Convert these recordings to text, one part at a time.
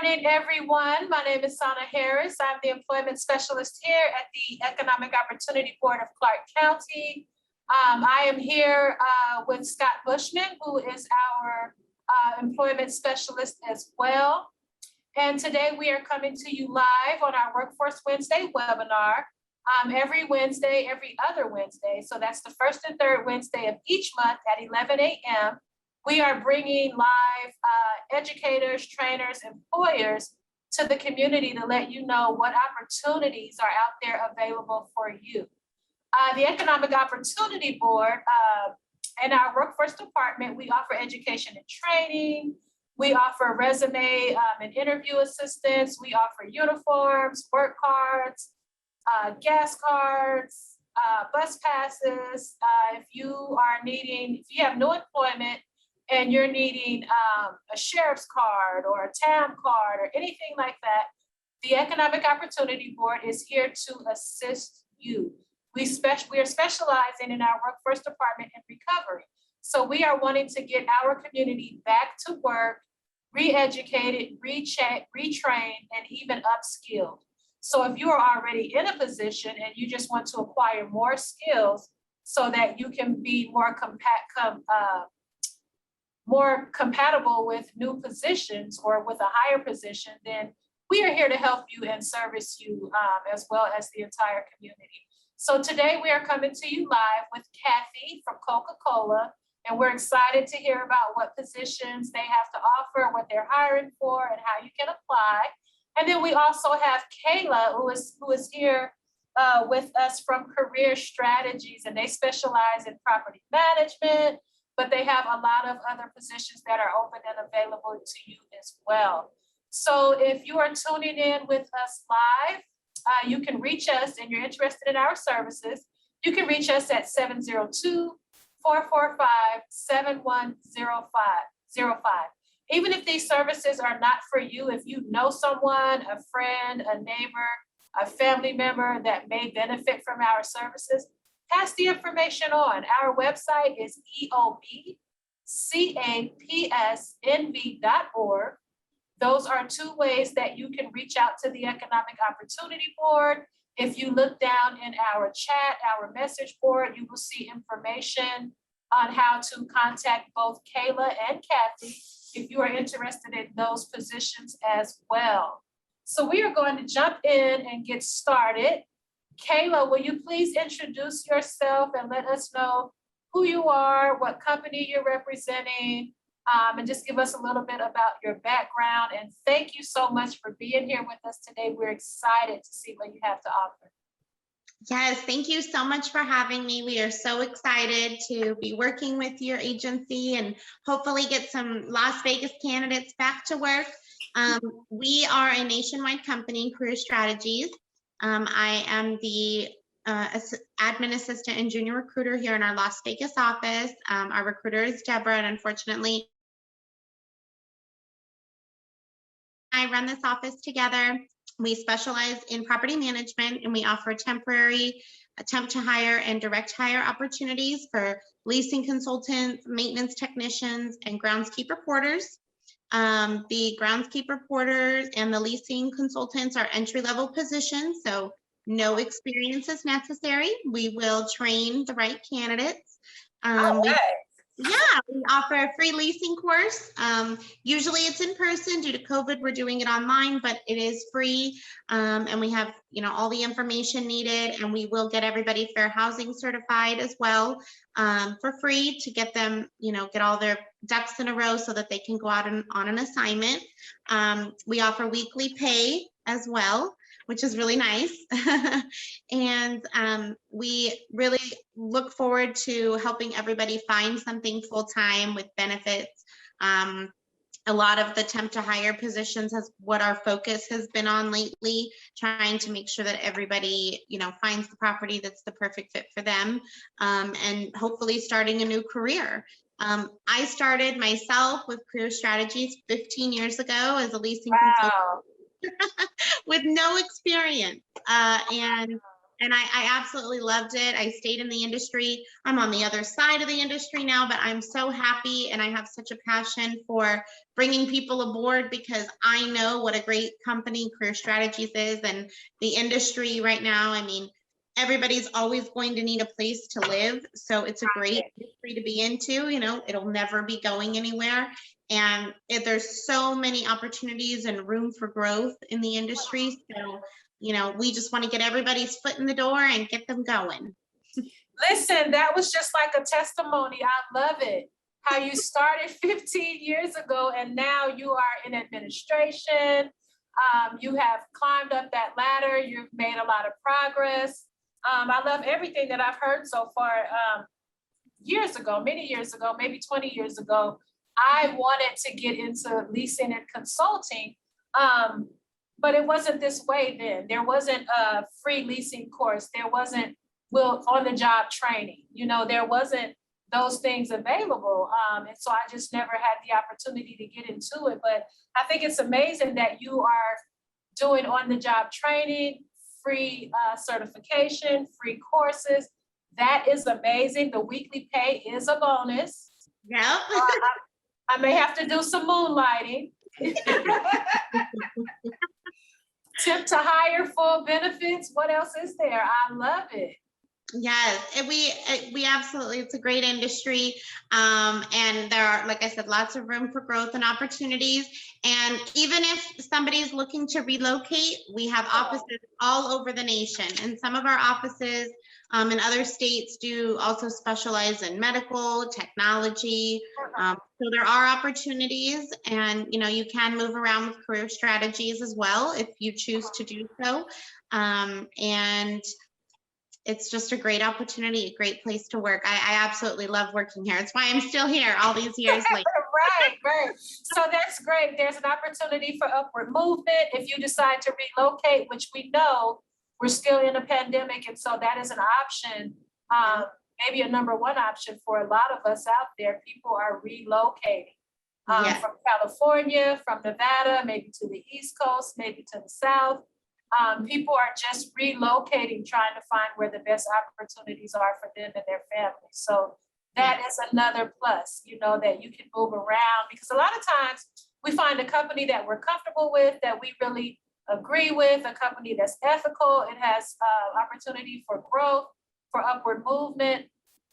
morning, everyone. My name is Sana Harris. I'm the employment specialist here at the Economic Opportunity Board of Clark County. I am here with Scott Bushman, who is our employment specialist as well. And today we are coming to you live on our Workforce Wednesday webinar. Every Wednesday, every other Wednesday. So that's the first and third Wednesday of each month at 11 a.m. We are bringing live educators, trainers, employers to the community to let you know what opportunities are out there available for you. The Economic Opportunity Board and our workforce department, we offer education and training. We offer resume and interview assistance. We offer uniforms, work cards, gas cards, bus passes. If you have no employment and you're needing a sheriff's card or a town card or anything like that, the Economic Opportunity Board is here to assist you. We are specializing in our workforce department in recovery. So we are wanting to get our community back to work, re-educated, retrained, and even upskilled. So if you are already in a position and you just want to acquire more skills so that you can be more compatible with new positions or with a higher position, then we are here to help you and service you as well as the entire community. So today we are coming to you live with Kathy from Coca-Cola, and we're excited to hear about what positions they have to offer, what they're hiring for, and how you can apply. And then we also have Kayla, who is here with us from Career Strategies, and they specialize in property management, but they have a lot of other positions that are open and available to you as well. So if you are tuning in with us live, you can reach us and you're interested in our services. You can reach us at 702-445-7105. Even if these services are not for you, if you know someone, a friend, a neighbor, a family member that may benefit from our services, pass the information on. Our website is eobcapsnv.org. Those are two ways that you can reach out to the Economic Opportunity Board. If you look down in our chat, our message board, you will see information on how to contact both Kayla and Kathy if you are interested in those positions as well. So we are going to jump in and get started. Kayla, will you please introduce yourself and let us know who you are, what company you're representing, and just give us a little bit about your background. And thank you so much for being here with us today. We're excited to see what you have to offer. Yes, thank you so much for having me. We are so excited to be working with your agency and hopefully get some Las Vegas candidates back to work. We are a nationwide company, Career Strategies. I am the admin assistant and junior recruiter here in our Las Vegas office. Our recruiter is Deborah, and unfortunately, I run this office together. We specialize in property management, and we offer temporary, attempt to hire, and direct hire opportunities for leasing consultants, maintenance technicians, and groundskeeper porters. The groundskeeper porters and the leasing consultants are entry-level positions, so no experience is necessary. We will train the right candidates. We offer a free leasing course. Usually it's in person. Due to COVID, we're doing it online, but it is free. And we have, all the information needed, and we will get everybody fair housing certified as well for free to get them, get all their ducks in a row so that they can go out on an assignment. We offer weekly pay as well, which is really nice. And we really look forward to helping everybody find something full-time with benefits. A lot of the temp to hire positions is what our focus has been on lately, trying to make sure that everybody, finds the property that's the perfect fit for them, and hopefully starting a new career. I started myself with Career Strategies 15 years ago as a leasing consultant with no experience. And And I absolutely loved it. I stayed in the industry. I'm on the other side of the industry now, but I'm so happy and I have such a passion for bringing people aboard because I know what a great company Career Strategies is, and the industry right now. I mean, everybody's always going to need a place to live. So it's a great industry to be into. You know, it'll never be going anywhere. And there's so many opportunities and room for growth in the industry. So, you know, we just want to get everybody's foot in the door and get them going. Listen, that was just like a testimony. I love it. How you started 15 years ago and now you are in administration. You have climbed up that ladder. You've made a lot of progress. I love everything that I've heard so far. Years ago, many years ago, maybe 20 years ago, I wanted to get into leasing and consulting, but it wasn't this way then. There wasn't a free leasing course. There wasn't on-the-job training. You know, there wasn't those things available. And so I just never had the opportunity to get into it. But I think it's amazing that you are doing on-the-job training, free certification, free courses. That is amazing. The weekly pay is a bonus. Yeah. I may have to do some moonlighting. Tip to hire, full benefits. What else is there? I love it. Yes, and we absolutely, it's a great industry. And there are, like I said, lots of room for growth and opportunities. And even if somebody's looking to relocate, we have offices all over the nation. And some of our offices in other states do also specialize in medical, technology. So there are opportunities, and you know, you can move around with Career Strategies as well if you choose to do so. And it's just a great opportunity, a great place to work. I absolutely love working here. It's why I'm still here all these years later. Right. So that's great. There's an opportunity for upward movement if you decide to relocate, which we know we're still in a pandemic. And so that is an option, maybe a number one option for a lot of us out there. People are relocating from California, from Nevada, maybe to the East Coast, maybe to the South. People are just relocating, trying to find where the best opportunities are for them and their families. So that is another plus, you know, that you can move around, because a lot of times we find a company that we're comfortable with, that we really agree with, a company that's ethical, it has opportunity for growth, for upward movement,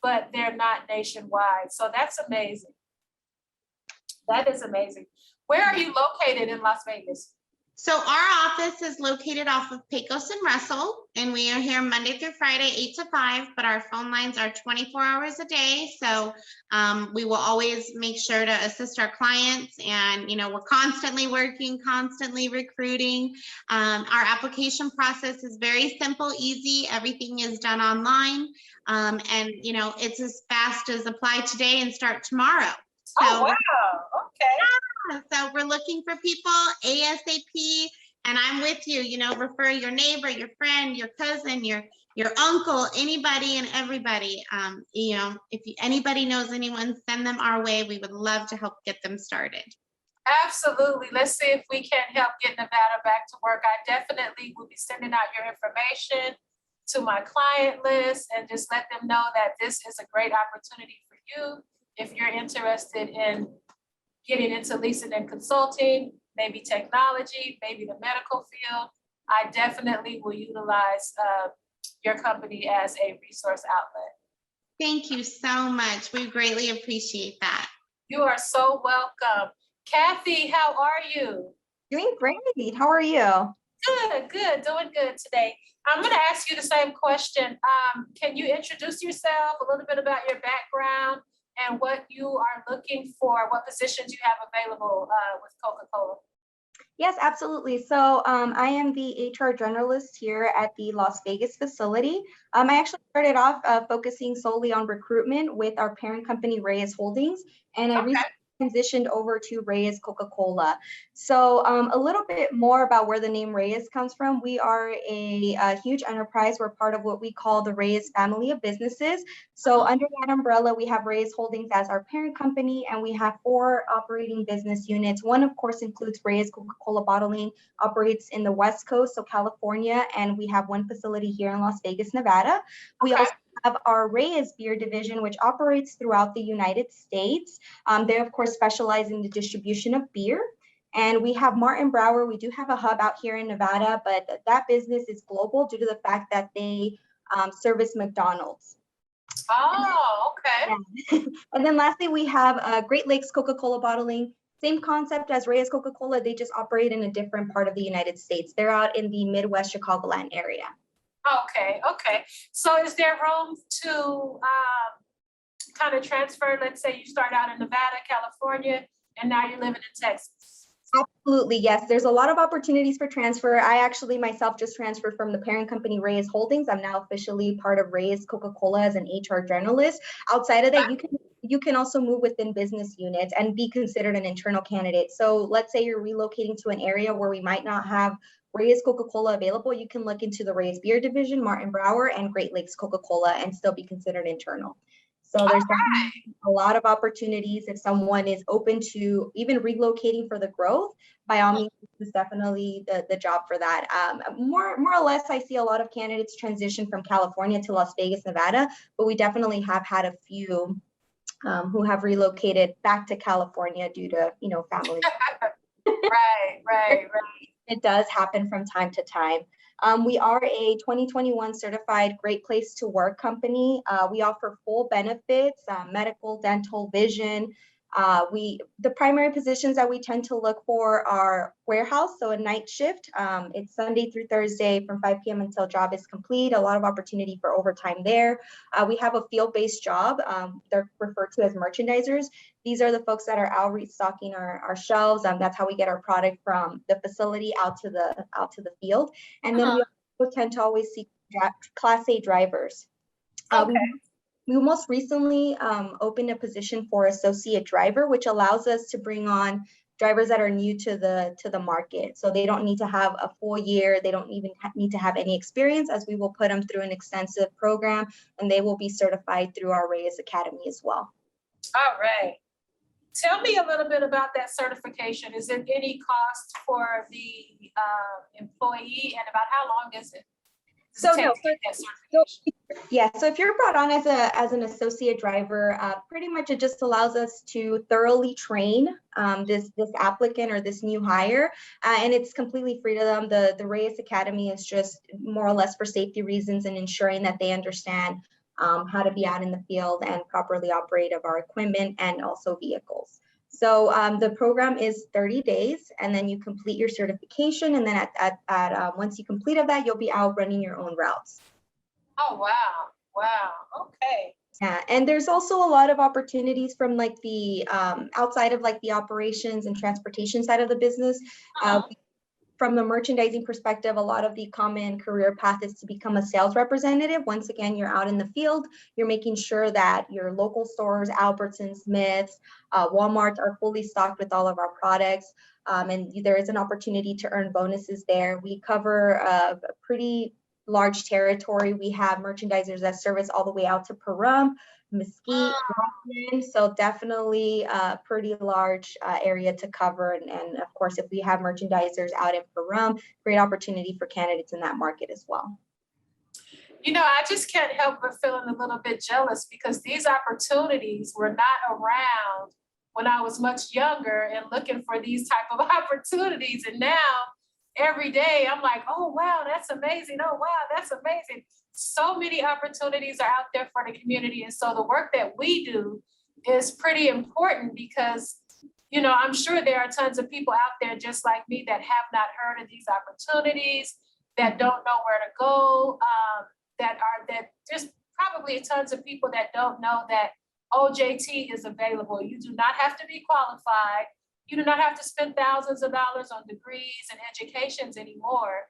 but they're not nationwide. So that's amazing. That is amazing. Where are you located in Las Vegas? So our office is located off of Pecos and Russell, and we are here Monday through Friday, 8 to 5, but our phone lines are 24 hours a day. So we will always make sure to assist our clients, and, you know, we're constantly working, constantly recruiting. Our application process is very simple, easy. Everything is done online. And, you know, it's as fast as apply today and start tomorrow. So, oh, wow. Okay. So we're looking for people ASAP, and I'm with you. You know, refer your neighbor, your friend, your cousin, your uncle, anybody and everybody. You know, if anybody knows anyone, send them our way. We would love to help get them started. Absolutely. Let's see if we can help get Nevada back to work. I definitely will be sending out your information to my client list and just let them know that this is a great opportunity for you if you're interested in getting into leasing and consulting, maybe technology, maybe the medical field. I definitely will utilize your company as a resource outlet. Thank you so much. We greatly appreciate that. You are so welcome. Kathy, how are you? Doing great. How are you? Good, doing good today. I'm going to ask you the same question. Can you introduce yourself, a little bit about your background, and what you are looking for, what positions you have available with Coca-Cola? Yes, absolutely. So I am the HR generalist here at the Las Vegas facility. I actually started off focusing solely on recruitment with our parent company, Reyes Holdings, and I recently transitioned over to Reyes Coca-Cola. So a little bit more about where the name Reyes comes from. We are a huge enterprise. We're part of what we call the Reyes family of businesses. So under that umbrella, we have Reyes Holdings as our parent company, and we have 4 operating business units. One, of course, includes Reyes Coca-Cola Bottling, operates in the West Coast, so California, and we have 1 facility here in Las Vegas, Nevada. We also have our Reyes Beer division, which operates throughout the United States. They, of course, specialize in the distribution of beer. And we have Martin Brower. We do have a hub out here in Nevada, but that business is global due to the fact that they service McDonald's. Oh, okay. Yeah. And then lastly, we have Great Lakes Coca-Cola Bottling. Same concept as Reyes Coca-Cola. They just operate in a different part of the United States. They're out in the Midwest Chicagoland area. Okay, okay. So is there room to kind of transfer? Let's say you start out in Nevada, California, and now you're living in Texas. Absolutely, yes. There's a lot of opportunities for transfer. I actually myself just transferred from the parent company Reyes Holdings. I'm now officially part of Reyes Coca-Cola as an HR generalist. Outside of that, you can also move within business units and be considered an internal candidate. So let's say you're relocating to an area where we might not have Reyes Coca-Cola available. You can look into the Reyes Beer division, Martin Brower, and Great Lakes Coca-Cola and still be considered internal. So there's a lot of opportunities if someone is open to even relocating for the growth. By all means, this is definitely the job for that. More or less, I see a lot of candidates transition from California to Las Vegas, Nevada, but we definitely have had a few who have relocated back to California due to, family. Right. It does happen from time to time. We are a 2021 certified Great Place to Work company. We offer full benefits, medical, dental, vision. The primary positions that we tend to look for are warehouse, so a night shift. It's Sunday through Thursday from 5 p.m. until job is complete. A lot of opportunity for overtime there. We have a field-based job. They're referred to as merchandisers. These are the folks that are out restocking our shelves. That's how we get our product from the facility out to the field. And then we also tend to always see Class A drivers. We most recently opened a position for associate driver, which allows us to bring on drivers that are new to the market. So they don't need to have a full year. They don't even need to have any experience, as we will put them through an extensive program, and they will be certified through our Reyes Academy as well. All right. Tell me a little bit about that certification. Is it any cost for the employee, and about how long is it? So if you're brought on as an associate driver, pretty much it just allows us to thoroughly train this applicant or this new hire, and it's completely free to them. The Reyes Academy is just more or less for safety reasons and ensuring that they understand how to be out in the field and properly operate of our equipment and also vehicles. So the program is 30 days, and then you complete your certification, and then once you completed that, you'll be out running your own routes. Oh, wow, okay. Yeah, and there's also a lot of opportunities from like the outside of like the operations and transportation side of the business. From the merchandising perspective, a lot of the common career path is to become a sales representative. Once again, you're out in the field, you're making sure that your local stores, Albertsons, Smiths, Walmart are fully stocked with all of our products. And there is an opportunity to earn bonuses there. We cover a pretty large territory. We have merchandisers that service all the way out to Pahrump, Mesquite, so definitely a pretty large area to cover. And of course, if we have merchandisers out in Pahrump, great opportunity for candidates in that market as well. I just can't help but feeling a little bit jealous, because these opportunities were not around when I was much younger and looking for these type of opportunities. And now every day I'm like, oh, wow, that's amazing. Oh, wow, that's amazing. So many opportunities are out there for the community. And so the work that we do is pretty important, because, I'm sure there are tons of people out there just like me that have not heard of these opportunities, that don't know where to go, that there's probably tons of people that don't know that OJT is available. You do not have to be qualified. You do not have to spend thousands of dollars on degrees and educations anymore.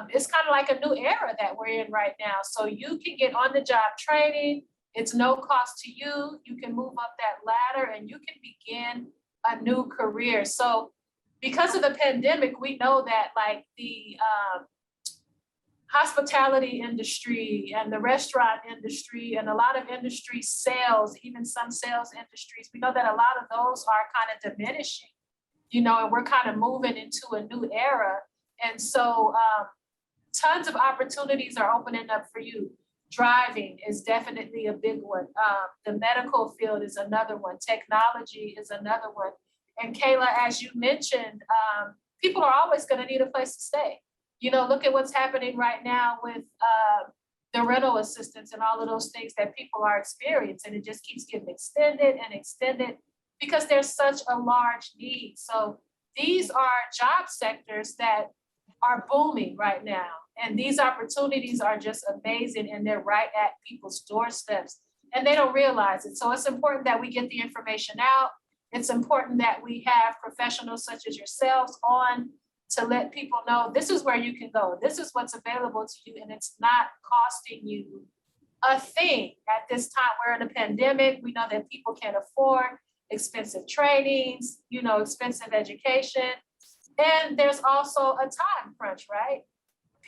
It's kind of like a new era that we're in right now. So you can get on the job training. It's no cost to you. You can move up that ladder and you can begin a new career. So because of the pandemic, we know that like the hospitality industry and the restaurant industry and a lot of industry sales, even some sales industries, we know that a lot of those are kind of diminishing, you know, and we're kind of moving into a new era. And so tons of opportunities are opening up for you. Driving is definitely a big one. The medical field is another one. Technology is another one. And Kayla, as you mentioned, people are always going to need a place to stay. You know, look at what's happening right now with the rental assistance and all of those things that people are experiencing. It just keeps getting extended and extended because there's such a large need. So these are job sectors that are booming right now. And these opportunities are just amazing and they're right at people's doorsteps and they don't realize it. So it's important that we get the information out. It's important that we have professionals such as yourselves on to let people know this is where you can go. This is what's available to you and it's not costing you a thing. At this time, we're in a pandemic. We know that people can't afford expensive trainings, you know, expensive education. And there's also a time crunch, right?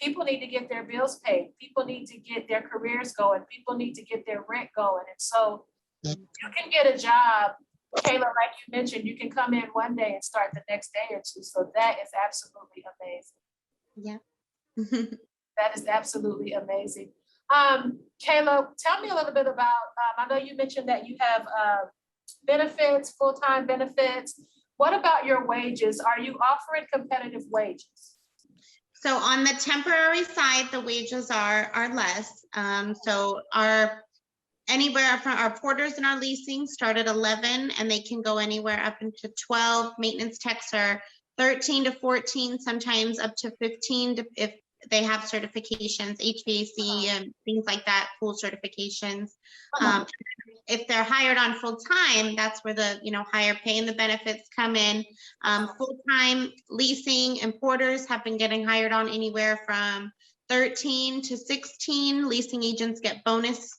People need to get their bills paid. People need to get their careers going. People need to get their rent going. And so you can get a job, Kayla, like you mentioned, you can come in one day and start the next day or two. So that is absolutely amazing. Yeah. That is absolutely amazing. Kayla, tell me a little bit about, I know you mentioned that you have benefits, full-time benefits. What about your wages? Are you offering competitive wages? So on the temporary side, the wages are less. So anywhere from our porters and our leasing start at 11 and they can go anywhere up into 12. Maintenance techs are 13 to 14, sometimes up to 15 if they have certifications, HVAC and things like that, pool certifications. If they're hired on full time, that's where the higher pay and the benefits come in. Full-time leasing and porters have been getting hired on anywhere from 13 to 16. Leasing agents get bonus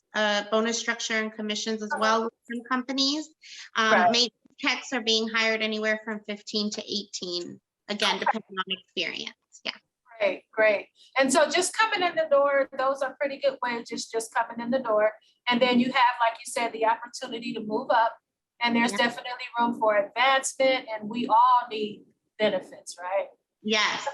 structure and commissions as well with some companies. Maintenance techs are being hired anywhere from 15 to 18, again, depending on experience. Yeah. Great. And so just coming in the door, those are pretty good wages just coming in the door. And then you have, like you said, the opportunity to move up and there's definitely room for advancement and we all need benefits, right? Yes,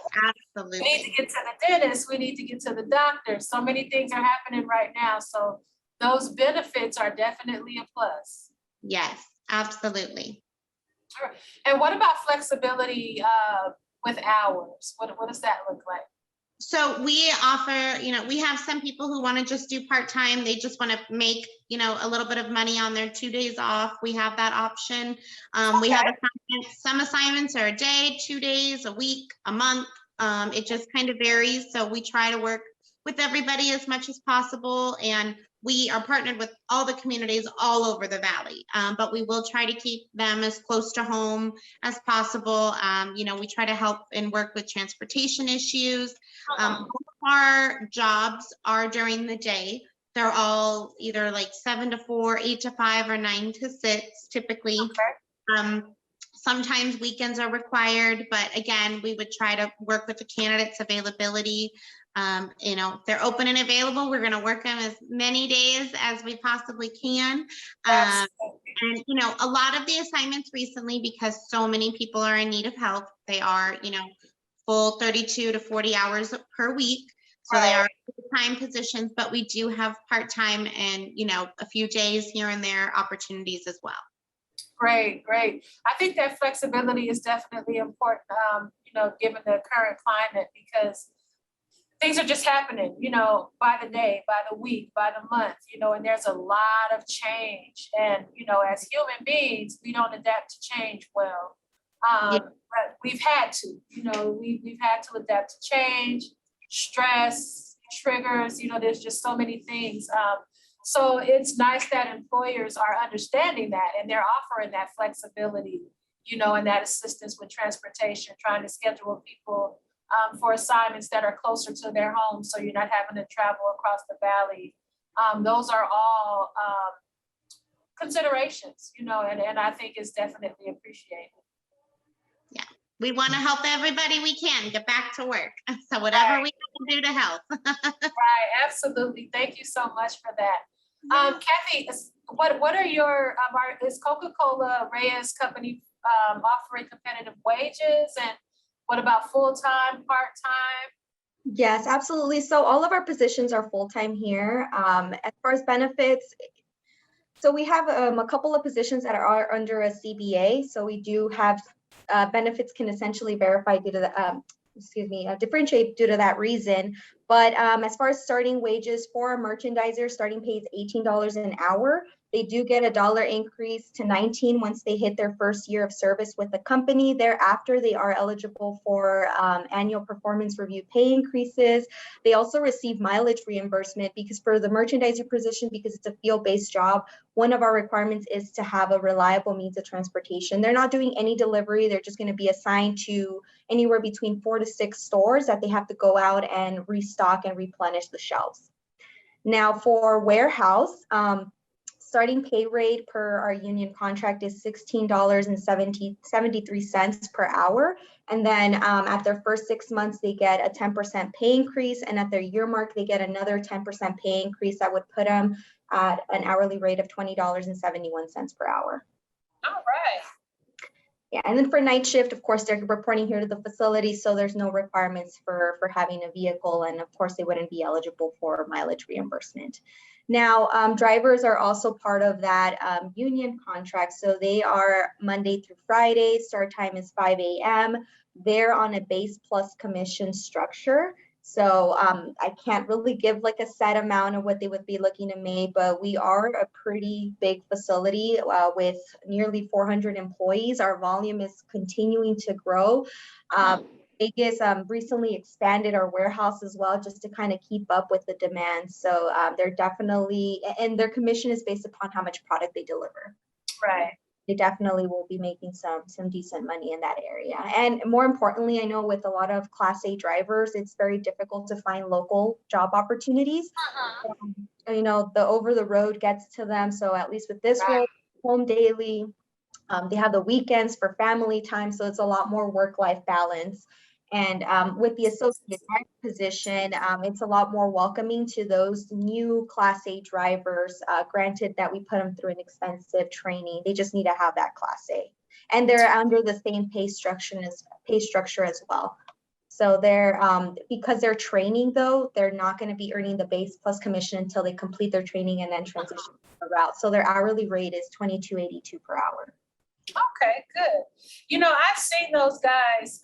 absolutely. We need to get to the dentist. We need to get to the doctor. So many things are happening right now. So those benefits are definitely a plus. Yes, absolutely. Sure. And what about flexibility with hours? What does that look like? So we offer, we have some people who want to just do part-time. They just want to make, a little bit of money on their 2 days off. We have that option. We have some assignments are a day, 2 days, a week, a month. It just kind of varies. So we try to work with everybody as much as possible. And we are partnered with all the communities all over the valley, but we will try to keep them as close to home as possible. We try to help and work with transportation issues. All of our jobs are during the day. They're all either like 7 to 4, 8 to 5, or 9 to 6, typically. Sometimes weekends are required, but again, we would try to work with the candidates' availability. If they're open and available, we're going to work them as many days as we possibly can. And, a lot of the assignments recently, because so many people are in need of help, they are, full 32 to 40 hours per week. So they are full-time positions, but we do have part-time and, a few days here and there opportunities as well. Great. I think that flexibility is definitely important, given the current climate, because things are just happening, by the day, by the week, by the month, and there's a lot of change. And, as human beings, we don't adapt to change well. But we've had to, we've had to adapt to change, stress, triggers, there's just so many things. So it's nice that employers are understanding that and they're offering that flexibility, and that assistance with transportation, trying to schedule people for assignments that are closer to their home. So you're not having to travel across the valley Those are all considerations, you know, and I think it's definitely appreciated. We want to help everybody we can get back to work. So whatever we can do to help. Right, absolutely. Thank you so much for that. Kathy, what are your, is Coca-Cola Reyes company offering competitive wages? And what about full-time, part-time? Yes, absolutely. So all of our positions are full-time here. As far as benefits, so we have a couple of positions that are under a CBA. So we do have benefits can essentially verify due to the, differentiate due to that reason. But as far as starting wages for a merchandiser, starting pay is $18 an hour. They do get a $1 increase to 19 once they hit their first year of service with the company. Thereafter, they are eligible for annual performance review pay increases. They also receive mileage reimbursement because for the merchandiser position, because it's a field-based job, one of our requirements is to have a reliable means of transportation. They're not doing any delivery. They're just going to be assigned to anywhere between 4 to 6 stores that they have to go out and restock and replenish the shelves. Now for warehouse, starting pay rate per our union contract is $16.73 per hour. And then at their first 6 months, they get a 10% pay increase. And at their year mark, they get another 10% pay increase that would put them at an hourly rate of $20.71 per hour. All right. Yeah, and then for night shift, of course, they're reporting here to the facility, so there's no requirements for having a vehicle, and of course, they wouldn't be eligible for mileage reimbursement. Now, drivers are also part of that union contract, so they are Monday through Friday. Start time is 5 a.m. They're on a base plus commission structure. So I can't really give like a set amount of what they would be looking to make, but we are a pretty big facility with nearly 400 employees. Our volume is continuing to grow. Vegas recently expanded our warehouse as well, just to kind of keep up with the demand. So they're definitely, and their commission is based upon how much product they deliver. Right. They definitely will be making some decent money in that area. And more importantly, I know with a lot of Class A drivers, it's very difficult to find local job opportunities. You know, the over the road gets to them. So at least with this role, home daily, they have the weekends for family time. So it's a lot more work-life balance. And with the associate driver position, it's a lot more welcoming to those new Class A drivers. Granted that we put them through an expensive training, they just need to have that Class A, and they're under the same pay structure as well. So they're because they're training though, they're not going to be earning the base plus commission until they complete their training and then transition to the route. So their hourly rate is $22.82 per hour. Okay, good. You know, I've seen those guys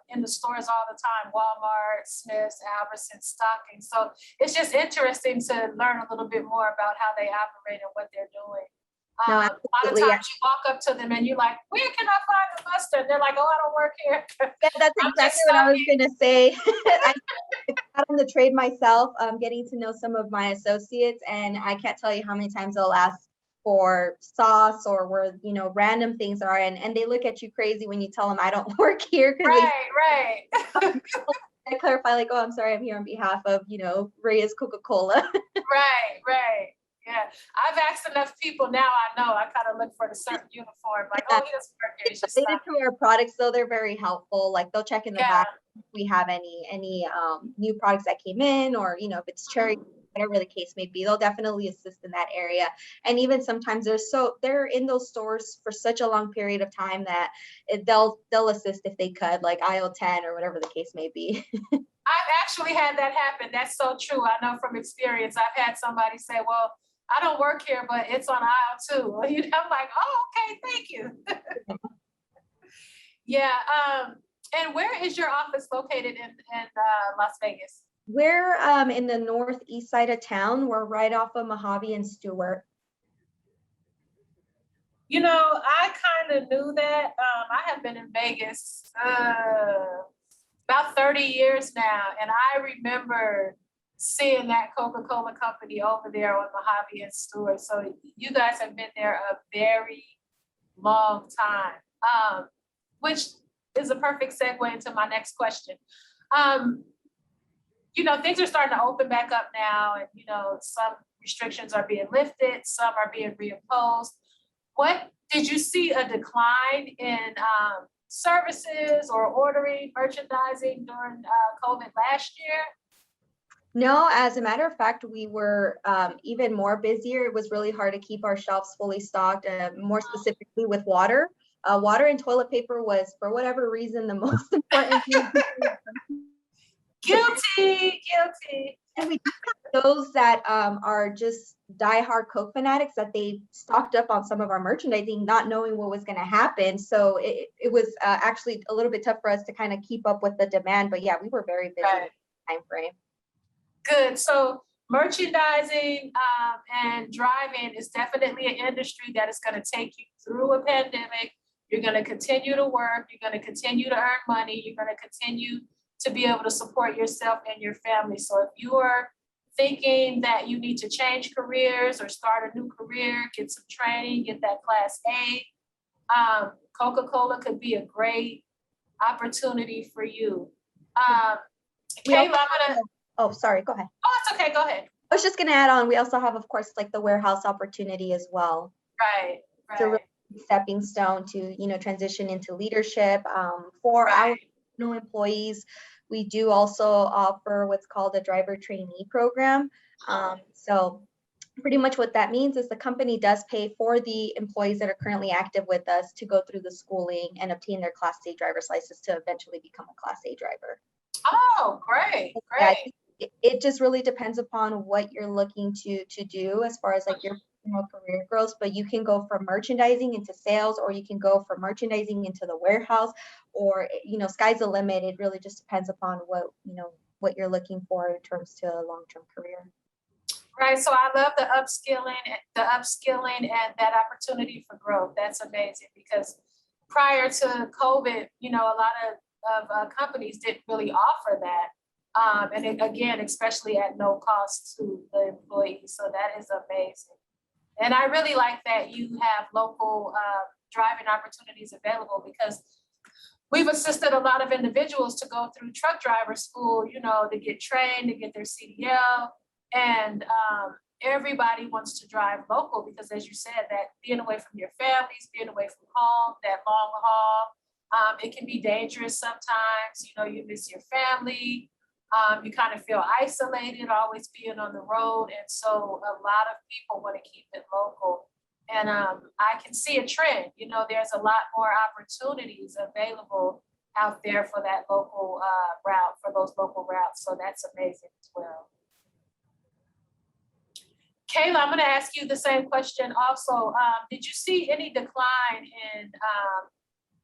in the stores all the time, Walmart, Smith's, Albertsons, stocking. So it's just interesting to learn a little bit more about how they operate and what they're doing. No, a lot of times you walk up to them and you're like, where can I find the mustard? They're like, oh, I don't work here. Yeah, that's exactly what I was going to say. I got on the trade myself, getting to know some of my associates, and I can't tell you how many times they'll ask for sauce or where, you know, random things are, and they look at you crazy when you tell them I don't work here. Right. I clarify, like, oh, I'm sorry, I'm here on behalf of, you know, Reyes Coca-Cola. Right. Yeah, I've asked enough people now. I know I kind of look for the certain uniform, like, oh, he doesn't work here. Related to our products, though, they're very helpful. Like they'll check in the back if we have any new products that came in, or you know, if it's cherry, whatever the case may be, they'll definitely assist in that area. And even sometimes they're in those stores for such a long period of time that they'll assist if they could, like aisle 10 or whatever the case may be. I've actually had that happen. That's so true. I know from experience. I've had somebody say, well, I don't work here, but it's on aisle 2. You know, I'm like, oh, okay, thank you. Yeah. And where is your office located in Las Vegas? We're in the northeast side of town. We're right off of Mojave and Stewart. You know, I kind of knew that. I have been in Vegas about 30 years now, and I remember seeing that Coca-Cola company over there on Mojave and Stewart. So you guys have been there a very long time, which is a perfect segue into my next question. You know, things are starting to open back up now, and you know, some restrictions are being lifted, some are being reimposed. What, did you see a decline in services or ordering, merchandising during COVID last year? No, as a matter of fact, we were even more busier. It was really hard to keep our shelves fully stocked, more specifically with water. Water and toilet paper was, for whatever reason, the most important thing. Guilty. And we do have those that are just diehard Coke fanatics that they stocked up on some of our merchandising, not knowing what was going to happen. So it was actually a little bit tough for us to kind of keep up with the demand. But yeah, we were very busy Right. with the time frame. Good. So merchandising and driving is definitely an industry that is going to take you through a pandemic. You're going to continue to work. You're going to continue to earn money. You're going to continue to be able to support yourself and your family. So if you are thinking that you need to change careers or start a new career, get some training, get that Class A, Coca-Cola could be a great opportunity for you. Kayla, Oh, sorry, go ahead. Oh, it's okay, go ahead. I was just going to add on, we also have, of course, like the warehouse opportunity as well. Right. It's a really stepping stone to, transition into leadership. For our new employees, we do also offer what's called a driver trainee program. So pretty much what that means is the company does pay for the employees that are currently active with us to go through the schooling and obtain their Class A driver's license to eventually become a Class A driver. Oh, great. It just really depends upon what you're looking to do as far as like your career growth, but you can go from merchandising into sales, or you can go from merchandising into the warehouse, or sky's the limit. It really just depends upon what you're looking for in terms to a long-term career. Right. So I love the upskilling and that opportunity for growth. That's amazing, because prior to COVID, a lot of companies didn't really offer that. And again, especially at no cost to the employees. So that is amazing. And I really like that you have local driving opportunities available, because we've assisted a lot of individuals to go through truck driver school, to get trained, to get their CDL. And everybody wants to drive local, because as you said, that being away from your families, being away from home, that long haul, it can be dangerous sometimes. You miss your family. You kind of feel isolated, always being on the road. And so a lot of people want to keep it local. And I can see a trend, there's a lot more opportunities available out there for that local route, for those local routes. So that's amazing as well. Kayla, I'm going to ask you the same question also. Did you see any decline in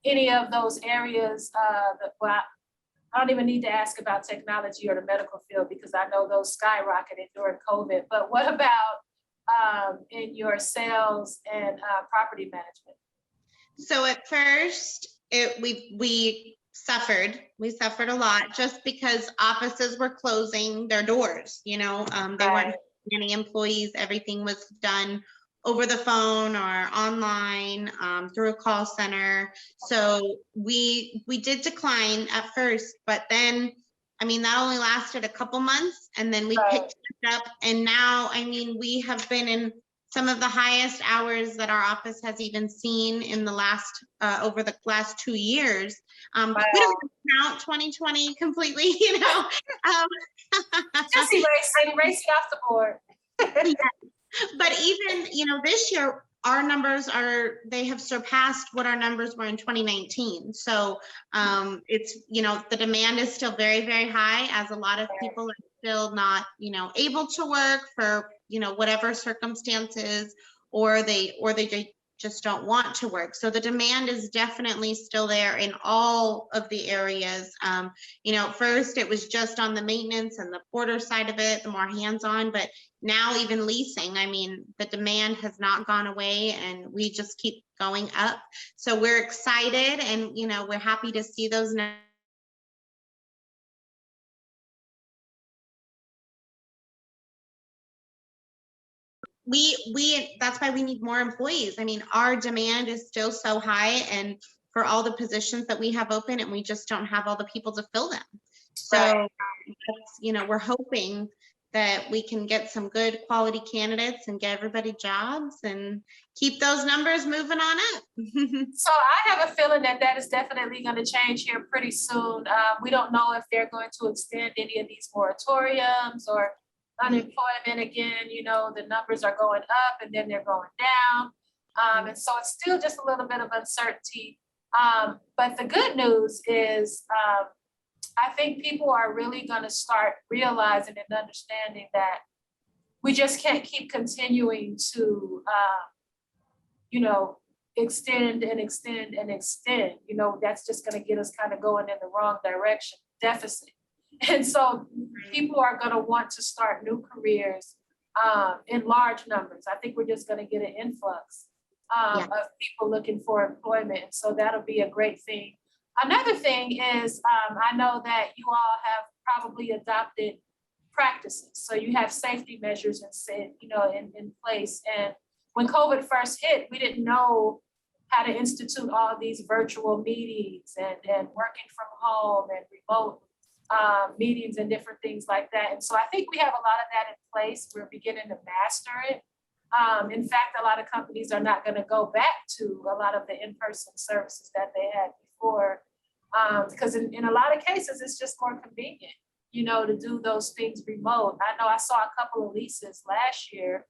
any of those areas? I don't even need to ask about technology or the medical field, because I know those skyrocketed during COVID. But what about in your sales and property management? So at first, we suffered a lot, just because offices were closing their doors. They weren't any employees. Everything was done over the phone or online, through a call center. So we did decline at first, but then, that only lasted a couple months, and then we picked it up. And now, we have been in some of the highest hours that our office has even seen in the last, over the last 2 years. We don't count 2020 completely, Just racing off the board. Yeah. But even, this year, our numbers they have surpassed what our numbers were in 2019. So it's, the demand is still very, very high, as a lot of people are still not, able to work for, whatever circumstances, or they just don't want to work. So the demand is definitely still there in all of the areas. First it was just on the maintenance and the porter side of it, the more hands-on, but now even leasing, the demand has not gone away, and we just keep going up. So we're excited, and, we're happy to see those now. That's why we need more employees. Our demand is still so high, and for all the positions that we have open, and we just don't have all the people to fill them. So, we're hoping that we can get some good quality candidates and get everybody jobs and keep those numbers moving on up. So I have a feeling that that is definitely going to change here pretty soon. We don't know if they're going to extend any of these moratoriums or unemployment again. You know, the numbers are going up and then they're going down. And so it's still just a little bit of uncertainty. But the good news is I think people are really going to start realizing and understanding that we just can't keep continuing to, you know, extend and extend and extend. You know, that's just going to get us kind of going in the wrong direction, deficit. And so people are going to want to start new careers in large numbers. I think we're just going to get an influx of people looking for employment. So that'll be a great thing. Another thing is, I know that you all have probably adopted practices. So you have safety measures in place. And when COVID first hit, we didn't know how to institute all these virtual meetings and working from home and remote meetings and different things like that. And so I think we have a lot of that in place. We're beginning to master it. In fact, a lot of companies are not going to go back to a lot of the in-person services that they had before, because in a lot of cases, it's just more convenient, you know, to do those things remote. I know I saw a couple of leases last year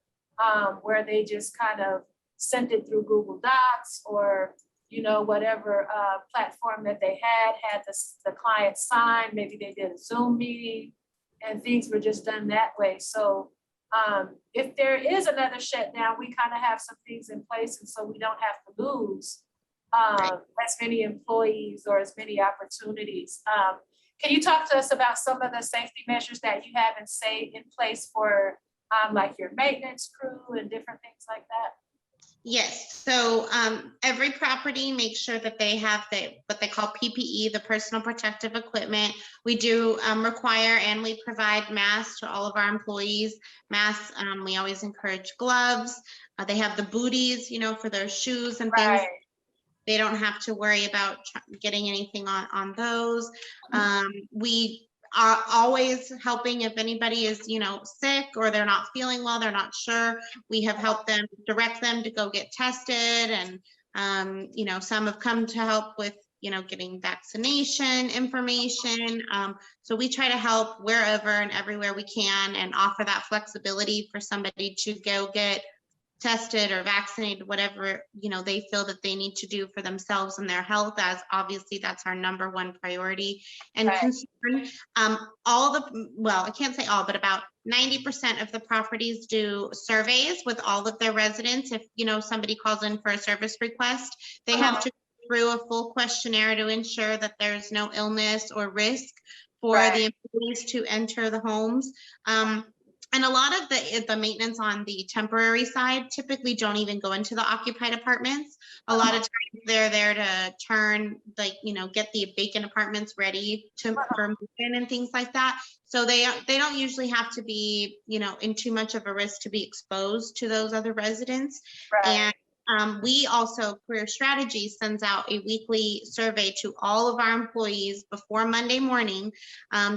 where they just kind of sent it through Google Docs or, you know, whatever platform that they had the client sign. Maybe they did a Zoom meeting and things were just done that way. So if there is another shutdown, we kind of have some things in place, and so we don't have to lose as many employees or as many opportunities. Can you talk to us about some of the safety measures that you have in place for like your maintenance crew and different things like that? Yes, so every property makes sure that they have what they call PPE, the personal protective equipment. We do require and we provide masks to all of our employees. Masks, we always encourage gloves. They have the booties, you know, for their shoes and things. Right. They don't have to worry about getting anything on those. We are always helping if anybody is, you know, sick or they're not feeling well, they're not sure. We have helped them, direct them to go get tested. And, you know, some have come to help with, you know, getting vaccination information. So we try to help wherever and everywhere we can and offer that flexibility for somebody to go get tested or vaccinated, whatever, you know, they feel that they need to do for themselves and their health, as obviously that's our number one priority and concern. I can't say all, but about 90% of the properties do surveys with all of their residents. If, you know, somebody calls in for a service request, they have to go through a full questionnaire to ensure that there's no illness or risk for the employees to enter the homes. And a lot of the maintenance on the temporary side typically don't even go into the occupied apartments. A lot of times they're there to turn, like, you know, get the vacant apartments ready for moving and things like that. So they don't usually have to be, you know, in too much of a risk to be exposed to those other residents. And we also, Career Strategies sends out a weekly survey to all of our employees before Monday morning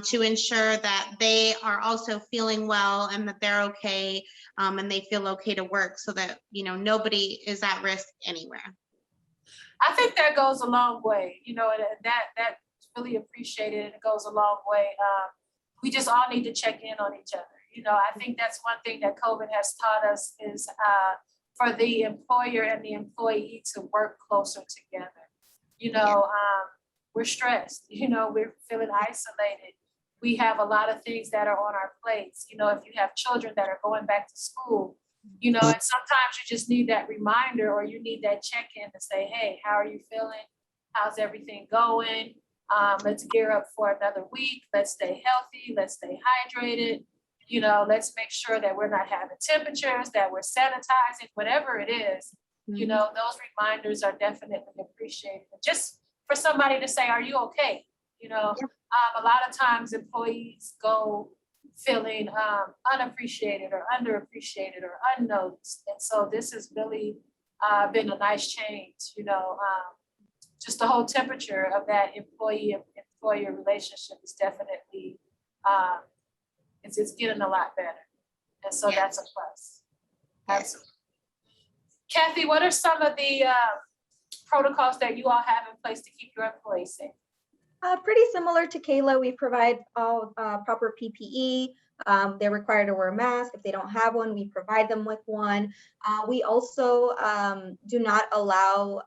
to ensure that they are also feeling well and that they're okay and they feel okay to work, so that, you know, nobody is at risk anywhere. I think that goes a long way, you know, and that's really appreciated, and it goes a long way. We just all need to check in on each other. You know, I think that's one thing that COVID has taught us is for the employer and the employee to work closer together. You know, we're stressed, you know, we're feeling isolated. We have a lot of things that are on our plates. You know, if you have children that are going back to school, you know, and sometimes you just need that reminder or you need that check-in to say, hey, how are you feeling? How's everything going? Let's gear up for another week. Let's stay healthy. Let's stay hydrated. You know, let's make sure that we're not having temperatures, that we're sanitizing, whatever it is. You know, those reminders are definitely appreciated. Just for somebody to say, are you okay? You know, a lot of times employees go feeling unappreciated or underappreciated or unnoticed. And so this has really been a nice change, you know, just the whole temperature of that employee-employer relationship is definitely It's getting a lot better. And so Yes. that's a plus. Yes. Absolutely. Kathy, what are some of the protocols that you all have in place to keep your employees safe? Pretty similar to Kayla, we provide all proper PPE. They're required to wear a mask. If they don't have one, we provide them with one. We also do not allow,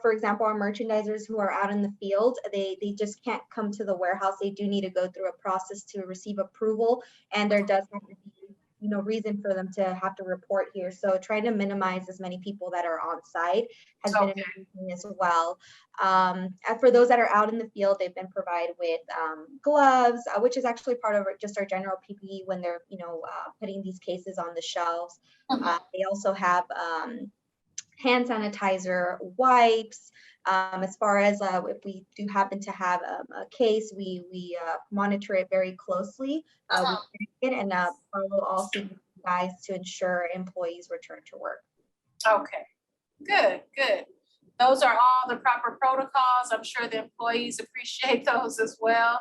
for example, our merchandisers who are out in the field, they just can't come to the warehouse. They do need to go through a process to receive approval, and there does have to be reason for them to have to report here. So trying to minimize as many people that are on site has been amazing as well. And for those that are out in the field, they've been provided with gloves, which is actually part of just our general PPE when they're, putting these cases on the shelves. They also have hand sanitizer, wipes. As far as if we do happen to have a case, we monitor it very closely. We check it and follow all CDC guides to ensure employees return to work. Okay, good, good. Those are all the proper protocols. I'm sure the employees appreciate those as well.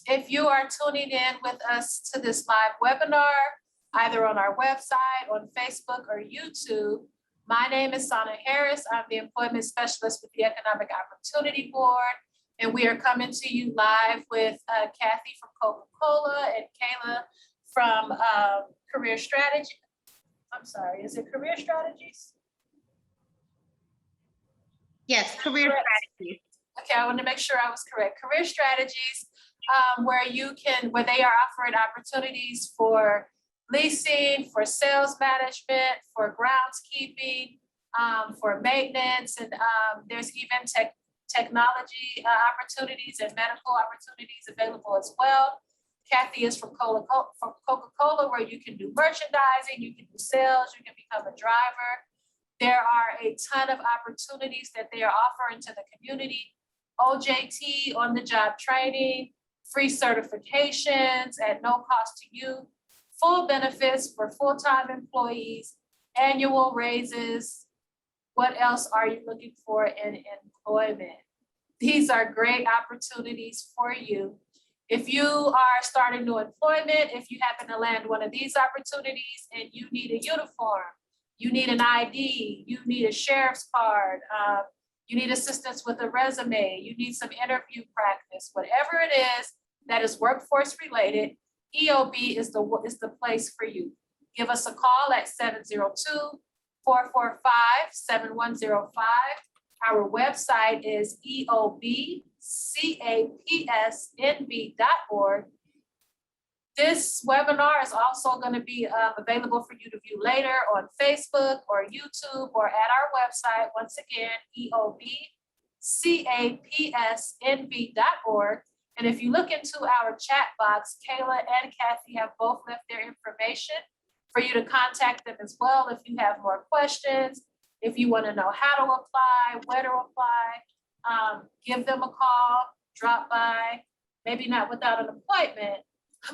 If you are tuning in with us to this live webinar, either on our website, on Facebook, or YouTube, my name is Sana Harris. I'm the Employment Specialist with the Economic Opportunity Board, and we are coming to you live with Kathy from Coca-Cola and Kayla from Career Strategy. I'm sorry, is it Career Strategies? Yes, career strategies. Okay, I want to make sure I was correct. Career Strategies, where they are offering opportunities for leasing, for sales management, for groundskeeping, for maintenance, and there's even technology opportunities and medical opportunities available as well. Kathy is from Coca-Cola, where you can do merchandising, you can do sales, you can become a driver. There are a ton of opportunities that they are offering to the community. OJT, on-the-job training, free certifications at no cost to you, full benefits for full-time employees, annual raises. What else are you looking for in employment? These are great opportunities for you. If you are starting new employment, if you happen to land one of these opportunities and you need a uniform, you need an ID, you need a sheriff's card, you need assistance with a resume, you need some interview practice, whatever it is that is workforce related, EOB is the place for you. Give us a call at 702-445-7105. Our website is eobcapsnb.org. This webinar is also going to be available for you to view later on Facebook or YouTube or at our website. Once again, eobcapsnb.org. And if you look into our chat box, Kayla and Kathy have both left their information for you to contact them as well if you have more questions, if you want to know how to apply, where to apply, give them a call, drop by, maybe not without an appointment,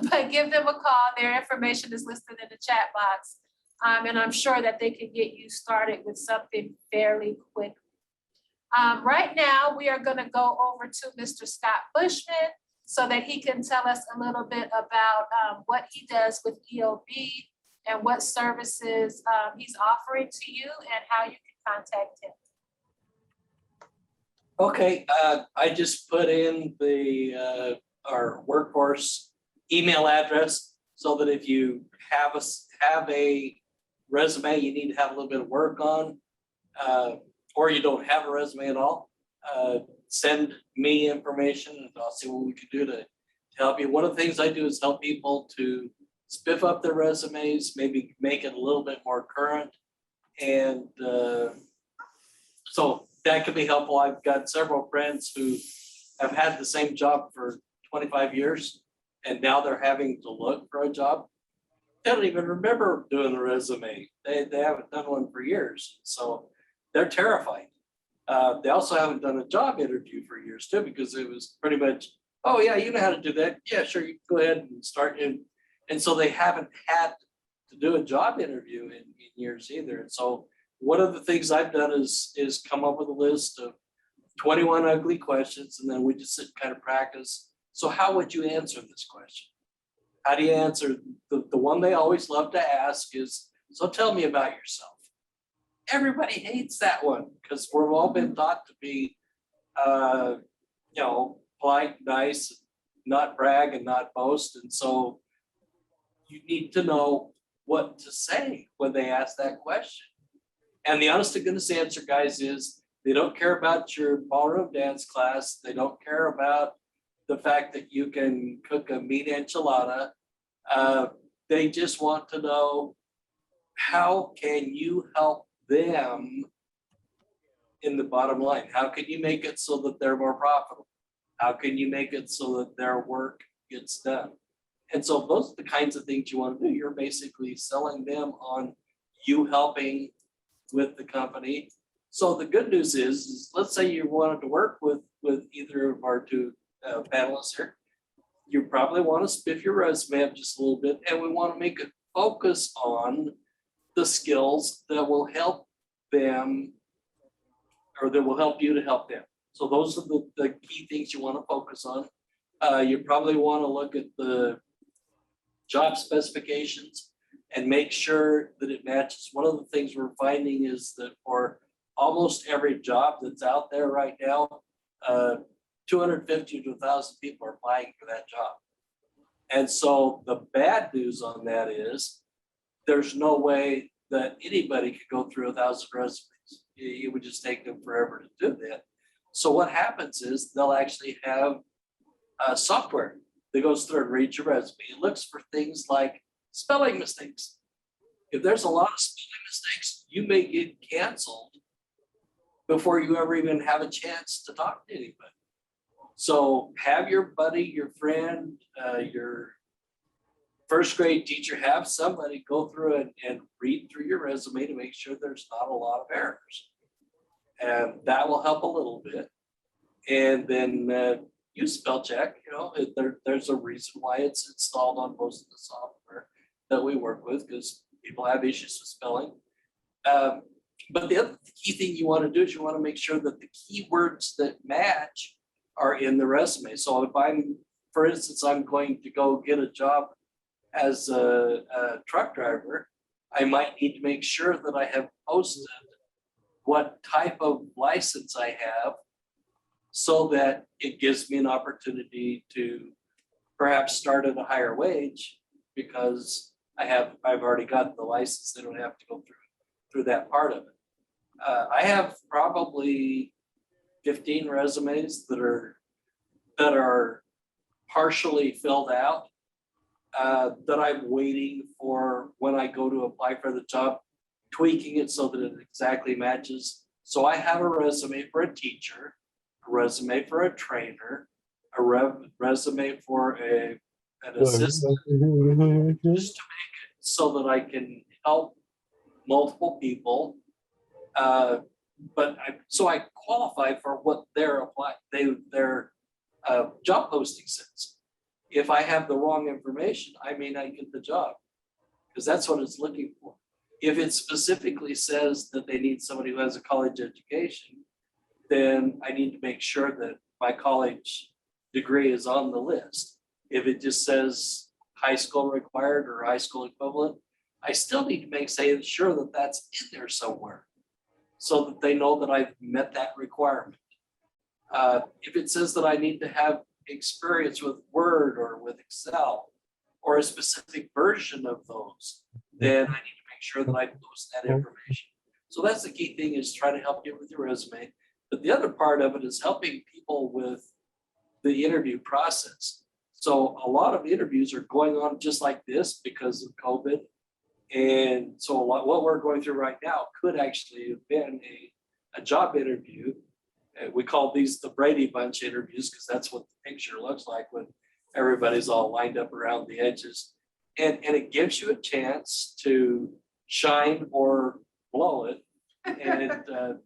but give them a call. Their information is listed in the chat box. And I'm sure that they can get you started with something fairly quick. Right now, we are going to go over to Mr. Scott Bushman so that he can tell us a little bit about what he does with EOB and what services he's offering to you and how you can contact him. Okay, I just put in the our workforce email address so that if you have a resume you need to have a little bit of work on, or you don't have a resume at all, send me information and I'll see what we can do to help you. One of the things I do is help people to spiff up their resumes, maybe make it a little bit more current. And so that could be helpful. I've got several friends who have had the same job for 25 years and now they're having to look for a job. They don't even remember doing a resume. They haven't done one for years. So they're terrified. They also haven't done a job interview for years too, because it was pretty much, oh yeah, you know how to do that. Yeah, sure, you go ahead and start. And so they haven't had to do a job interview in years either. And so one of the things I've done is come up with a list of 21 ugly questions, and then we just sit and kind of practice. So how would you answer this question? How do you answer? The one they always love to ask is, so tell me about yourself. Everybody hates that one because we've all been taught to be, polite, nice, not brag and not boast. And so you need to know what to say when they ask that question. And the honest to goodness answer, guys, is they don't care about your ballroom dance class. They don't care about the fact that you can cook a meat enchilada. They just want to know, how can you help them in the bottom line? How can you make it so that they're more profitable? How can you make it so that their work gets done? And so those are the kinds of things you want to do. You're basically selling them on you helping with the company. So the good news is let's say you wanted to work with either of our two panelists here. You probably want to spiff your resume up just a little bit, and we want to make it focus on the skills that will help them, or that will help you to help them. So those are the key things you want to focus on. You probably want to look at the job specifications and make sure that it matches. One of the things we're finding is that for almost every job that's out there right now, 250 to 1,000 people are applying for that job. And so the bad news on that is there's no way that anybody could go through 1,000 resumes. It would just take them forever to do that. So what happens is they'll actually have software that goes through and reads your resume. It looks for things like spelling mistakes. If there's a lot of spelling mistakes, you may get canceled before you ever even have a chance to talk to anybody. So have your buddy, your friend, your first grade teacher, have somebody go through it and read through your resume to make sure there's not a lot of errors. And that will help a little bit. And then use spell check. There's a reason why it's installed on most of the software that we work with, because people have issues with spelling. But the other key thing you want to do is you want to make sure that the keywords that match are in the resume. So if for instance, I'm going to go get a job as a truck driver, I might need to make sure that I have posted what type of license I have, so that it gives me an opportunity to perhaps start at a higher wage because I've already got the license. They don't have to go through that part of it. I have probably 15 resumes that are partially filled out that I'm waiting for when I go to apply for the job, tweaking it so that it exactly matches. So I have a resume for a teacher, a resume for a trainer, a resume for an assistant, just to make it so that I can help multiple people. So I qualify for what their job posting says. If I have the wrong information, I may not get the job, because that's what it's looking for. If it specifically says that they need somebody who has a college education, then I need to make sure that my college degree is on the list. If it just says high school required or high school equivalent, I still need to make sure that that's in there somewhere, so that they know that I've met that requirement. If it says that I need to have experience with Word or with Excel or a specific version of those, then I need to make sure that I post that information. So that's the key thing, is try to help you with your resume. But the other part of it is helping people with the interview process. So a lot of interviews are going on just like this because of COVID. And so what we're going through right now could actually have been a job interview. We call these the Brady Bunch interviews, because that's what the picture looks like when everybody's all lined up around the edges. And it gives you a chance to shine or blow it. And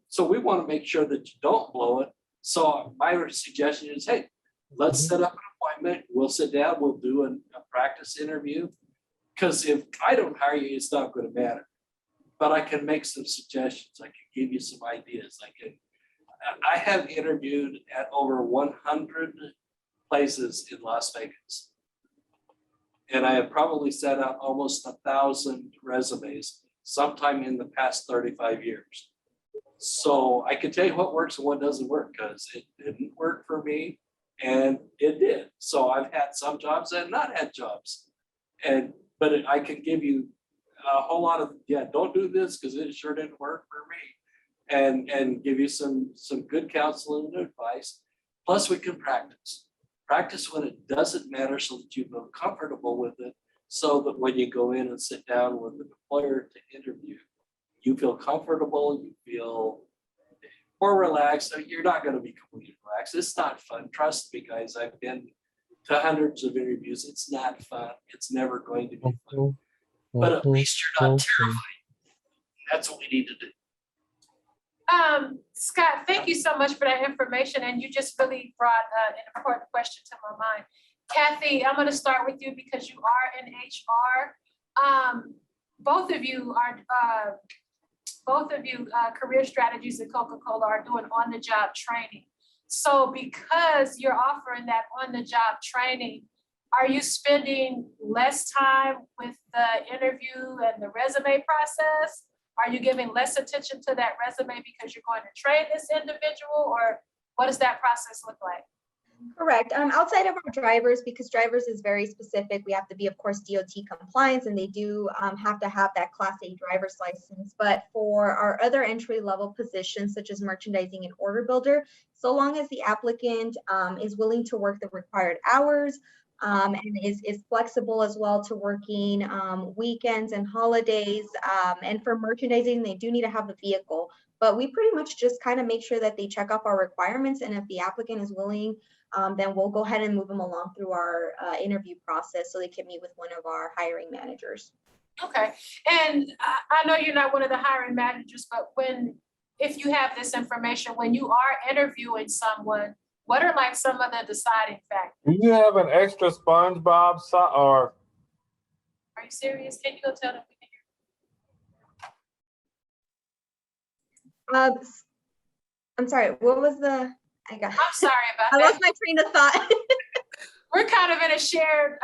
so we want to make sure that you don't blow it. So my suggestion is, hey, let's set up an appointment. We'll sit down, we'll do a practice interview. Because if I don't hire you, it's not going to matter. But I can make some suggestions. I can give you some ideas. I have interviewed at over 100 places in Las Vegas. And I have probably sent out almost 1,000 resumes sometime in the past 35 years. So I can tell you what works and what doesn't work, because it didn't work for me and it did. So I've had some jobs and not had jobs. But I can give you a whole lot of, yeah, don't do this because it sure didn't work for me. And give you some good counsel and advice. Plus we can practice. Practice when it doesn't matter so that you feel comfortable with it. So that when you go in and sit down with an employer to interview, you feel comfortable, you feel more relaxed. You're not going to be completely relaxed. It's not fun. Trust me, guys. I've been to hundreds of interviews. It's not fun. It's never going to be fun. But at least you're not terrified. That's what we need to do. Scott, thank you so much for that information. And you just really brought an important question to my mind. Kathy, I'm going to start with you because you are in HR. Both of you career strategies at Coca-Cola are doing on-the-job training. So because you're offering that on-the-job training, are you spending less time with the interview and the resume process? Are you giving less attention to that resume because you're going to train this individual, or what does that process look like? Correct. Outside of our drivers, because drivers is very specific, we have to be, of course, DOT compliance, and they do have to have that Class A driver's license. But for our other entry-level positions, such as merchandising and order builder, so long as the applicant is willing to work the required hours and is flexible as well to working weekends and holidays, and for merchandising, they do need to have a vehicle. But we pretty much just kind of make sure that they check off our requirements, and if the applicant is willing, then we'll go ahead and move them along through our interview process so they can meet with one of our hiring managers. Okay, and I know you're not one of the hiring managers, but if you have this information, when you are interviewing someone, what are like some of the deciding factors? Do you have an extra SpongeBob or? Are you serious? Can you go tell them we can hear? I'm sorry, what was the, I'm sorry about I that. lost my train of thought. We're kind of in a shared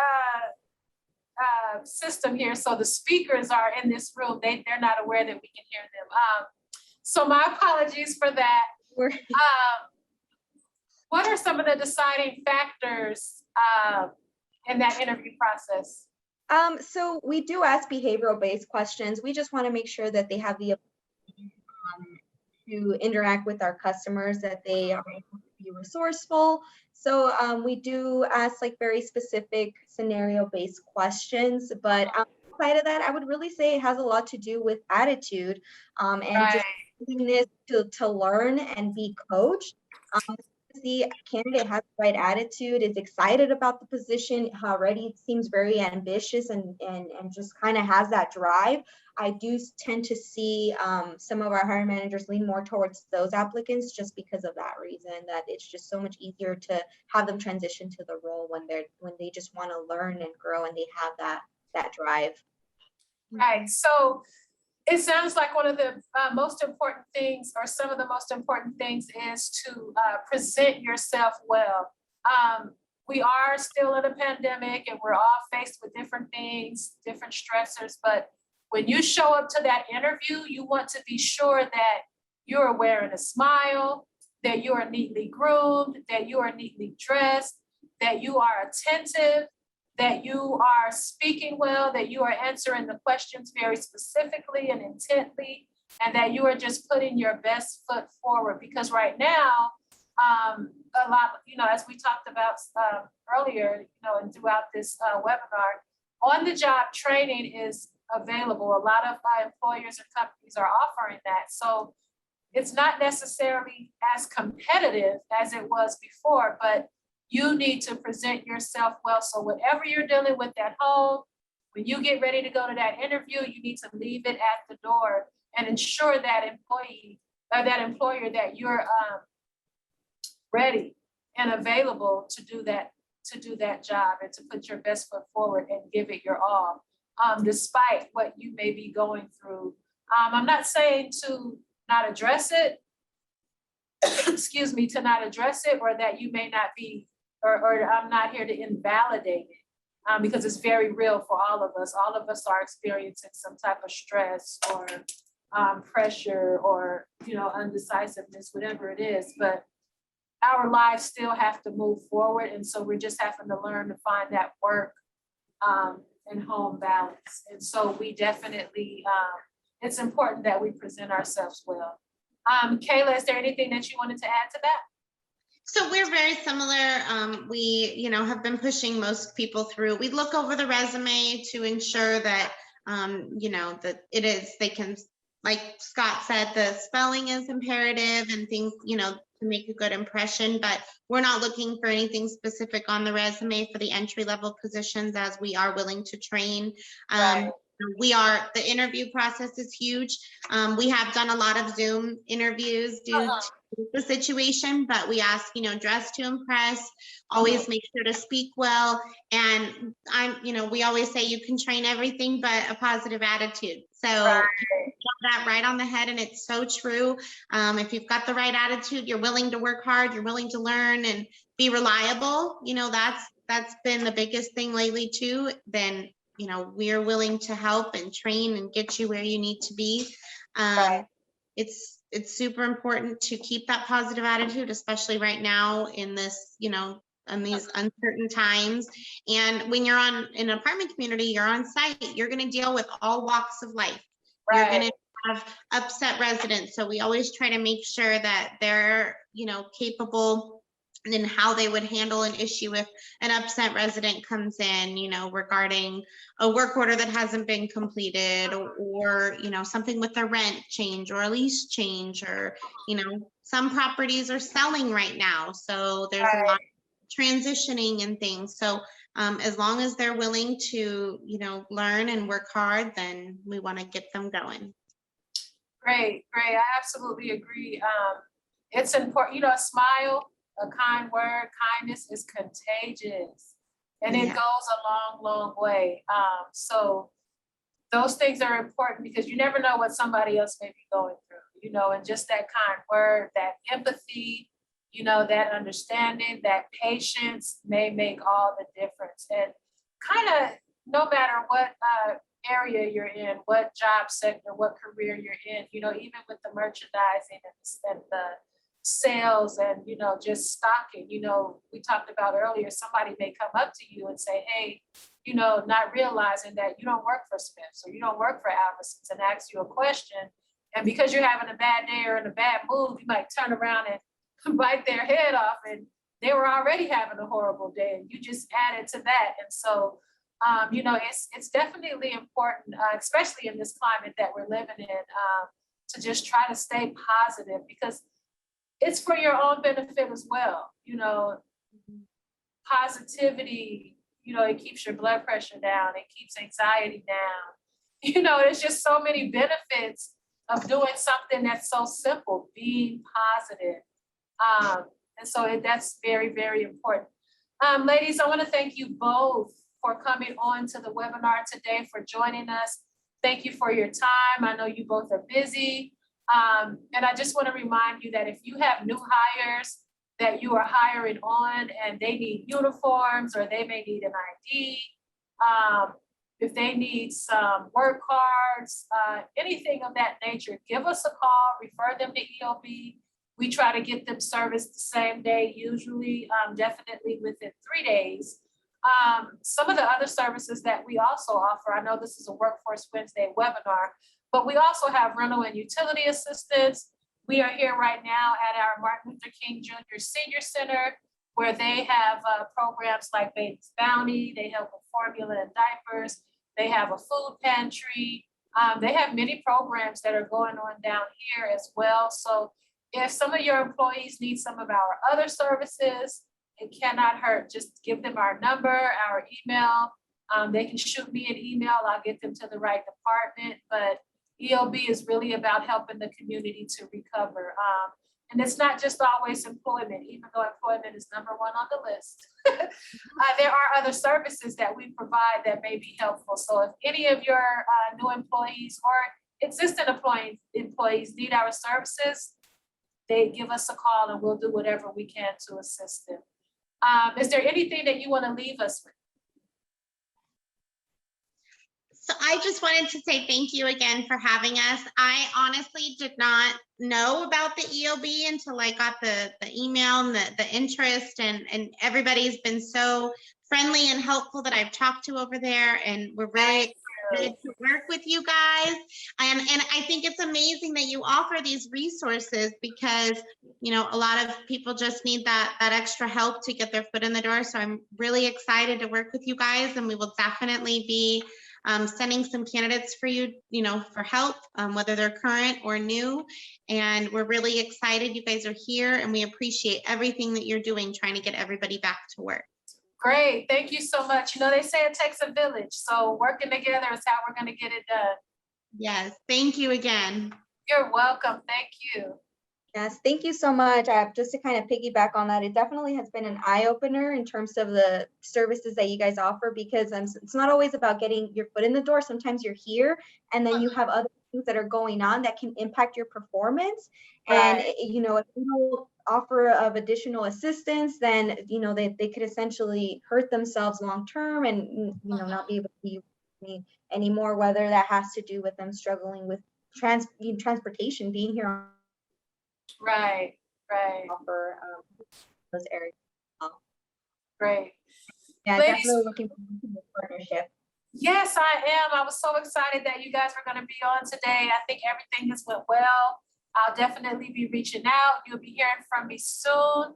system here. So the speakers are in this room. They're not aware that we can hear them. So my apologies for that. What are some of the deciding factors in that interview process? So we do ask behavioral-based questions. We just want to make sure that they have the ability to interact with our customers, that they are able to be resourceful. So we do ask like very specific scenario-based questions, but outside of that, I would really say it has a lot to do with attitude and just willingness to learn and be coached. The candidate has the right attitude, is excited about the position, already seems very ambitious and just kind of has that drive. I do tend to see some of our hiring managers lean more towards those applicants just because of that reason, that it's just so much easier to have them transition to the role when they just want to learn and grow and they have that drive. Right. So it sounds like one of the most important things, or some of the most important things, is to present yourself well. We are still in a pandemic and we're all faced with different things, different stressors, but when you show up to that interview, you want to be sure that you're wearing a smile, that you are neatly groomed, that you are neatly dressed, that you are attentive, that you are speaking well, that you are answering the questions very specifically and intently, and that you are just putting your best foot forward. Because right now, a lot, as we talked about earlier, and throughout this webinar, on-the-job training is available. A lot of employers and companies are offering that. So it's not necessarily as competitive as it was before, but you need to present yourself well. So whatever you're dealing with at home, when you get ready to go to that interview, you need to leave it at the door and ensure that employee or that employer that you're ready and available to do that job and to put your best foot forward and give it your all, despite what you may be going through. I'm not saying to not address it, excuse me, to not address it, or that you may not be, or I'm not here to invalidate it. because it's very real for all of us. All of us are experiencing some type of stress or pressure or, undecisiveness, whatever it is, but our lives still have to move forward. And so we're just having to learn to find that work and home balance. And so we definitely, it's important that we present ourselves well. Kayla, is there anything that you wanted to add to that? So we're very similar. We, have been pushing most people through. We look over the resume to ensure that, that they can, like Scott said, the spelling is imperative and things, to make a good impression, but we're not looking for anything specific on the resume for the entry level positions, as we are willing to train. Right. The interview process is huge. We have done a lot of Zoom interviews due to the situation, but we ask, dress to impress, always make sure to speak well. And we always say you can train everything but a positive attitude. So that right on the head, and it's so true. If you've got the right attitude, you're willing to work hard, you're willing to learn and be reliable, that's been the biggest thing lately too. Then we're willing to help and train and get you where you need to be. It's super important to keep that positive attitude, especially right now in this, in these uncertain times. And when you're in an apartment community, you're on site, you're going to deal with all walks of life. You're going to have upset residents. So we always try to make sure that they're, capable in how they would handle an issue if an upset resident comes in, regarding a work order that hasn't been completed, or something with their rent change or a lease change, or, some properties are selling right now. So there's a lot of transitioning and things. So as long as they're willing to, learn and work hard, then we want to get them going. Great. I absolutely agree. It's important, a smile, a kind word, kindness is contagious, and it goes a long, long way. So those things are important because you never know what somebody else may be going through, and just that kind word, that empathy, that understanding, that patience may make all the difference. And kind of no matter what area you're in, what job sector, what career you're in, even with the merchandising and the sales and, just stocking, we talked about earlier, somebody may come up to you and say, hey, not realizing that you don't work for Smith's or you don't work for Albertsons, and ask you a question. And because you're having a bad day or in a bad mood, you might turn around and bite their head off, and they were already having a horrible day and you just added to that. And so, it's definitely important, especially in this climate that we're living in, to just try to stay positive, because it's for your own benefit as well. Positivity, it keeps your blood pressure down, it keeps anxiety down. There's just so many benefits of doing something that's so simple, being positive. And so that's very, very important. Ladies, I want to thank you both for coming on to the webinar today, for joining us. Thank you for your time. I know you both are busy. And I just want to remind you that if you have new hires that you are hiring on and they need uniforms, or they may need an ID, if they need some work cards, anything of that nature, give us a call, refer them to EOB. We try to get them serviced the same day, usually, definitely within 3 days. Some of the other services that we also offer, I know this is a Workforce Wednesday webinar, but we also have rental and utility assistance. We are here right now at our Martin Luther King Jr. Senior Center, where they have programs like Baby's Bounty. They help with formula and diapers. They have a food pantry. They have many programs that are going on down here as well. So if some of your employees need some of our other services, it cannot hurt. Just give them our number, our email. They can shoot me an email. I'll get them to the right department. But EOB is really about helping the community to recover. And it's not just always employment, even though employment is #1 on the list. There are other services that we provide that may be helpful. So if any of your new employees or existing employees need our services, they give us a call and we'll do whatever we can to assist them. Is there anything that you want to leave us with? So I just wanted to say thank you again for having us. I honestly did not know about the EOB until I got the email and the interest, and everybody's been so friendly and helpful that I've talked to over there, and we're really excited to work with you guys. And I think it's amazing that you offer these resources because, you know, a lot of people just need that extra help to get their foot in the door. So I'm really excited to work with you guys, and we will definitely be sending some candidates for you, you know, for help, whether they're current or new. And we're really excited you guys are here, and we appreciate everything that you're doing, trying to get everybody back to work. Great, thank you so much. You know, they say it takes a village, so working together is how we're gonna get it done. Yes, thank you again. You're welcome, thank you. Yes, thank you so much. Just to kind of piggyback on that, it definitely has been an eye opener in terms of the services that you guys offer, because it's not always about getting your foot in the door. Sometimes you're here and then you have other things that are going on that can impact your performance. And, Right. you know, if you don't offer of additional assistance, then, you know, they could essentially hurt themselves long term and, you know, not be able to use me anymore, whether that has to do with them struggling with transportation, being here Right, for those areas. great. Yeah, Ladies- definitely looking forward to this partnership. Yes, I am. I was so excited that you guys were gonna be on today. I think everything has went well. I'll definitely be reaching out. You'll be hearing from me soon.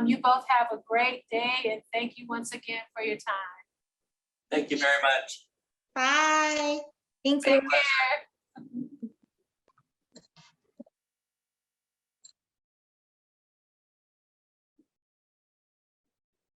You both have a great day, and thank you once again for your time. Thank you very much. Bye. Thank you. Take care.